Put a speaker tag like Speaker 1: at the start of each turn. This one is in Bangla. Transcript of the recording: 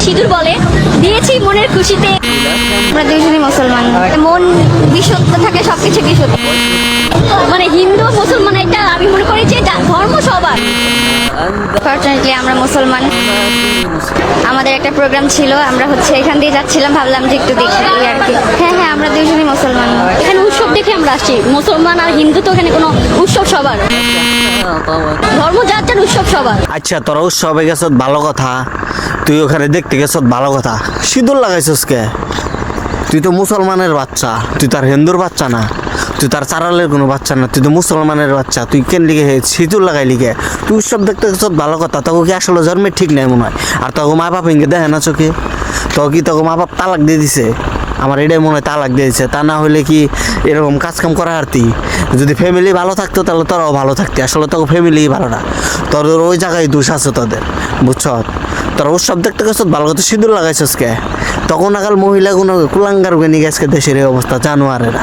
Speaker 1: সিঁদুর বলে, দিয়েছি মনের খুশিতে।
Speaker 2: আমরা দুইজনই মুসলমান, মন বিশুদ্ধ থাকে সবকিছু বিশুদ্ধ।
Speaker 1: মানে হিন্দু মুসলমান এটা আমি মনে করি যে এটা ধর্ম সবার।
Speaker 2: ফর্চুনেটলি আমরা মুসলমান। আমাদের একটা প্রোগ্রাম ছিল, আমরা এখান দিয়ে যাচ্ছিলাম, ভাবলাম যে একটু দেখি এই আর কি। হ্যাঁ হ্যাঁ, আমরা দুইজনই মুসলমান।
Speaker 1: এখানে উৎসব দেখে আমরা আসছি, মুসলমান আর হিন্দু তো এখানে কোনো উৎসব সবার, ধর্ম যার যার উৎসব সবার।
Speaker 3: আচ্ছা তোরা উৎসবে গেছ ভালো কথা, তুই ওখানে দেখতে গেছ ভালো কথা, সিঁদুর লাগাইছস কে? তুই তো মুসলমানের বাচ্চা, তুই তার হিন্দুর বাচ্চা না, তুই তার চারালের কোনো বাচ্চা না, তুই তো মুসলমানের বাচ্চা। তুই কেন লিখে সিঁদুর লাগাই লিখে? তুই উৎসব দেখতে গেছ ভালো কথা, তোকে কি আসলে জন্মের ঠিক নাই মনে হয়? আর তোকে মা বাপ ইঙ্গে দেখে না চোখে? তোকে মা বাপ তালাক দিয়ে দিছে? আমার এটাই মনে হয় তালাক দিয়ে দিছে। তা না হলে কি এরকম কাজকাম করা আরতি? যদি ফ্যামিলি ভালো থাকতো তাহলে তোরাও ভালো থাকতি। আসলে তোকে ফ্যামিলি ভালো না, তোদের ওই জায়গায় দোষ আছে তোদের, বুঝছ? তোরা উৎসব দেখতে গেছ ভালো কথা, সিঁদুর লাগাইছস কে? তখন আগাল মহিলা কোনো কুলাঙ্গার নিয়ে গেছে দেশের এই অবস্থা, জানোয়ারেরা।